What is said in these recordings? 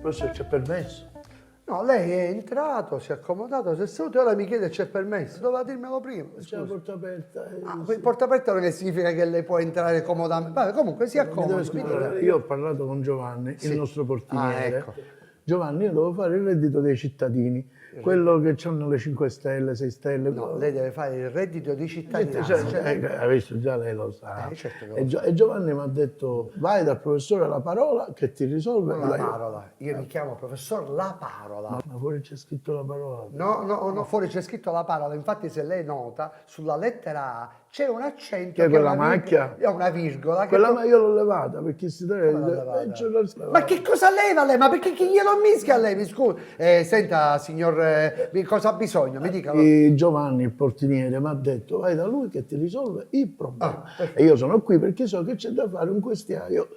Professore, c'è permesso? No, lei è entrato, si è accomodato, si è seduto e ora mi chiede se c'è permesso. Doveva dirmelo prima. C'è la porta aperta. Sì. Porta aperta non è significa che lei può entrare comodamente. Vabbè, comunque si accomoda. Allora, io ho parlato con Giovanni, il nostro portiniere. ecco. Giovanni, io devo fare il reddito dei cittadini, quello che hanno le 5 stelle, 6 stelle. No, lei deve fare il reddito di cittadinanza. Ha visto, già lei lo sa. Certo che lo E Giovanni mi ha detto, vai dal professore La Parola che ti risolve. La Parola. Io mi chiamo professor La Parola. Ma fuori c'è scritto La Parola. No, fuori c'è scritto La Parola. Infatti se lei nota, sulla lettera A c'è un accento. Che è quella macchia? È una virgola. Quella ma io l'ho levata perché si deve... Ma che cosa leva lei? Ma perché chi glielo mischia a lei? Mi scusi. Senta, signor, cosa ha bisogno? Mi dica. Giovanni, il portiniere, mi ha detto vai da lui che ti risolve il problema. E io sono qui perché so che c'è da fare un questionario.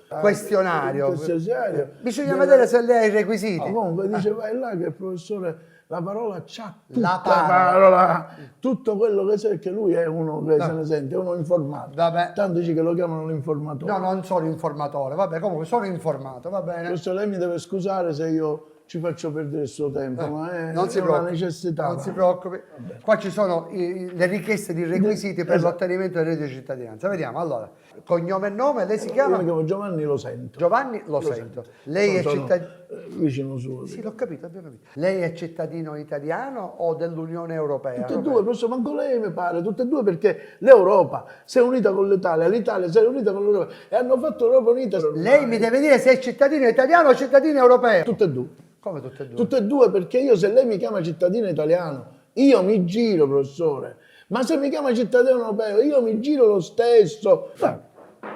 Bisogna vedere se lei ha i requisiti. Comunque dice vai là che il professore La Parola c'ha tutta La parola, tutto quello che sa, che lui è uno che se ne sente, è uno informato. Vabbè. Tanto dice che lo chiamano l'informatore. No, non sono informatore, vabbè, comunque sono informato, va bene. Questo lei mi deve scusare se io ci faccio perdere il suo tempo, ma è una necessità. Non si preoccupi. Qua ci sono le richieste di requisiti per l'ottenimento del reddito di cittadinanza. Vediamo, allora, cognome e nome, lei si chiama? Io mi chiamo Giovanni Lo Sento. Giovanni Lo Sento. Lei è cittadino... Vicino suo. Sì, l'ho capito, abbiamo capito. Lei è cittadino italiano o dell'Unione Europea? Tutte e due, professore, manco lei mi pare, tutte e due perché l'Europa si è unita con l'Italia, l'Italia si è unita con l'Europa e hanno fatto l'Europa unita. Lei mi deve dire se è cittadino italiano o cittadino europeo? Tutte e due. Come tutte e due? Tutte e due perché io se lei mi chiama cittadino italiano, io mi giro, professore. Ma se mi chiama cittadino europeo, io mi giro lo stesso.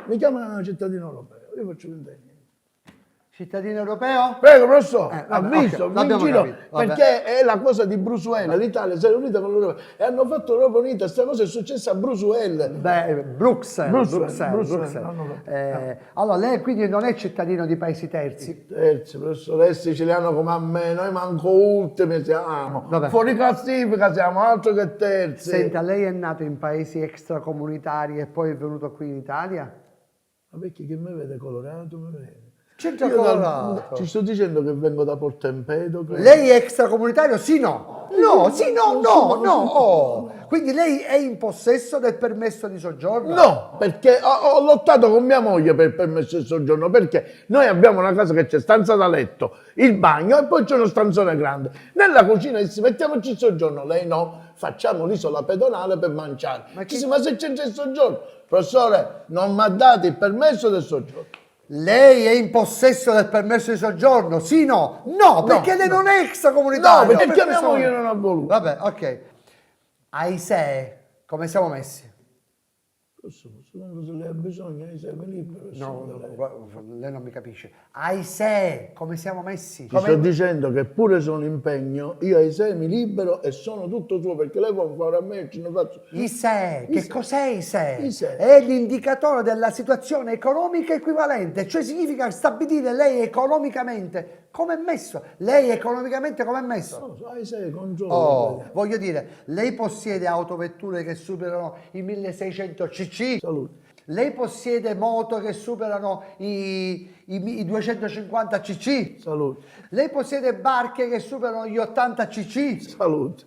Mi chiama cittadino europeo, io faccio l'impegno. Cittadino europeo? Prego, professore, ha vabbè, visto? okay, Mi giro capito, perché è la cosa di Bruxelles. L'Italia si è unita con l'Europa e hanno fatto l'Europa unita. Questa cosa è successa a Bruxelles. Beh, Bruxelles. Allora, lei quindi non è cittadino di paesi terzi? Terzi, professore, è siciliano come a me, noi manco ultimi siamo. Vabbè. Fuori classifica siamo, altro che terzi. Senta, lei è nato in paesi extracomunitari e poi è venuto qui in Italia? Ma perché chi mi vede colorato mi vede? C'entra colorato. Ci sto dicendo che vengo da Porto Empedocle. Lei è extracomunitario? Sì, no. No, sì, no. Oh. Quindi lei è in possesso del permesso di soggiorno? No, perché ho lottato con mia moglie per il permesso di soggiorno, perché noi abbiamo una casa che c'è stanza da letto, il bagno e poi c'è uno stanzone grande. Nella cucina mettiamoci il soggiorno, lei no, facciamo l'isola pedonale per mangiare. Ma se c'è il soggiorno? Professore, non mi ha dato il permesso del soggiorno. Lei è in possesso del permesso di soggiorno? Sì, no? No, perché lei non è extracomunitario. No, perché mia moglie non ha voluto. Vabbè, ok. Ai SEE, come siamo messi? Secondo se lei ha bisogno, lei sei libero. No, lei non mi capisce. Ai SEE, come siamo messi? Ti sto dicendo che pure se ho un impegno, io ai 6 mi libero e sono tutto suo, perché lei può fare a me e ce ne faccio. ISEE, che cos'è ISEE? ISEE è l'indicatore della situazione economica equivalente, cioè significa stabilire lei economicamente come è messo. Lei economicamente come è messo? No, ai 6 controllo. Oh, voglio dire, lei possiede autovetture che superano i 1600 cc? Salute. Lei possiede moto che superano i 250 cc? Salute. Lei possiede barche che superano gli 80 cc? Salute.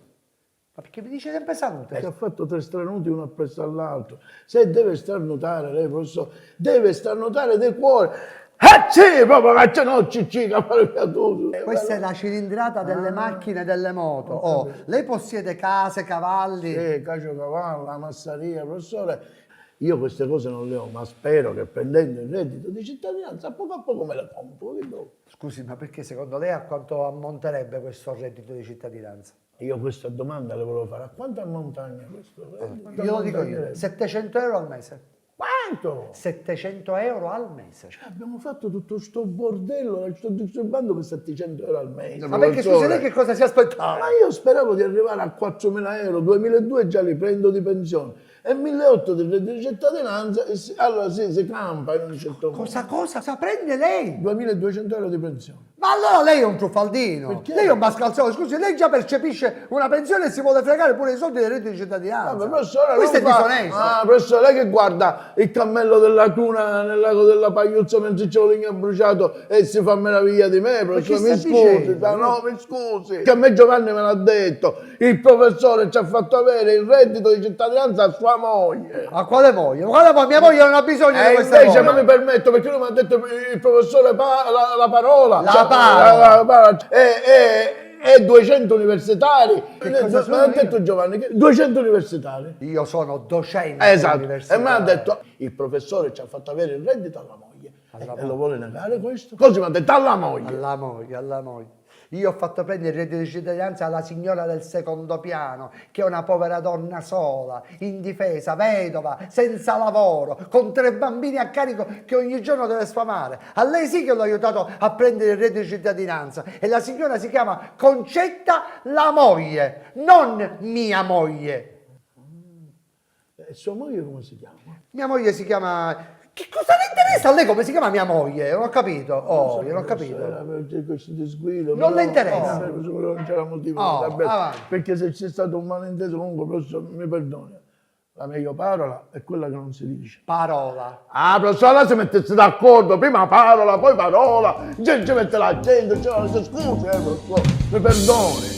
Ma perché mi dice sempre salute? Perché ha fatto 3 stranuti uno appresso all'altro. Se deve starnutare, lei professore, deve starnutare del cuore. Sì, proprio che no, ciccica, Questa è la cilindrata delle macchine e delle moto. Oh, lei possiede case, cavalli? Sì, caciocavallo, la massaria, professore. Io queste cose non le ho, ma spero che prendendo il reddito di cittadinanza a poco me le compro. Scusi, ma perché secondo lei a quanto ammonterebbe questo reddito di cittadinanza? Io questa domanda le volevo fare. A quanto ammontagna questo reddito? Io lo dico io, 700 euro al mese. Quanto? 700 euro al mese. Cioè, abbiamo fatto tutto sto bordello, sto disturbando per 700 euro al mese. Ma perché scusi, lei che cosa si aspettava? Ma io speravo di arrivare a 4.000 euro, 2.200 già li prendo di pensione e 1.800 di reddito di cittadinanza, e allora sì, si campa in un certo modo. Cosa prende lei? 2.200 euro di pensione. Ma allora lei è un truffaldino, Perché? lei è un mascalzone, scusi, lei già percepisce una pensione e si vuole fregare pure i soldi del reddito di cittadinanza. Vabbè, professore, Questo è non fa- disonesto. Ah, professore, lei che guarda il cammello della tuna nel lago della Pagliuzza mentre c'è l'olio bruciato e si fa meraviglia di me, professore, chi mi sta scusi, dicendo? no, mi scusi. Che a me Giovanni me l'ha detto, il professore ci ha fatto avere il reddito di cittadinanza a sua moglie. A quale moglie? Quale moglie? Mia moglie non ha bisogno di E questa invece non cosa. mi permetto perché lui mi ha detto il professore la parola. La parola. E 200 universitari. Che cosa Mi sono ha io? detto Giovanni, 200 universitari. Io sono docente Esatto, e universitario. mi ha detto il professore ci ha fatto avere il reddito alla moglie. E lo vuole negare questo? Così mi ha detto alla moglie. Alla moglie, alla moglie. Io ho fatto prendere il reddito di cittadinanza alla signora del secondo piano, che è una povera donna sola, indifesa, vedova, senza lavoro, con 3 bambini a carico che ogni giorno deve sfamare. A lei sì che l'ho aiutato a prendere il reddito di cittadinanza. E la signora si chiama Concetta la moglie, non mia moglie. E sua moglie come si chiama? Mia moglie si chiama... Che cosa le interessa a lei come si chiama mia moglie? Non ho capito. Oh, io non ho capito. Questo disguido, Non però- le interessa? non c'era motivo. Oh, vabbè, avanti. perché se c'è stato un malinteso comunque, professore, mi perdoni. La meglio parola è quella che non si dice. Parola. Ah, professore, là si mettesse d'accordo, prima parola, poi parola, ci mette l'accento, scusi, professore, mi perdoni.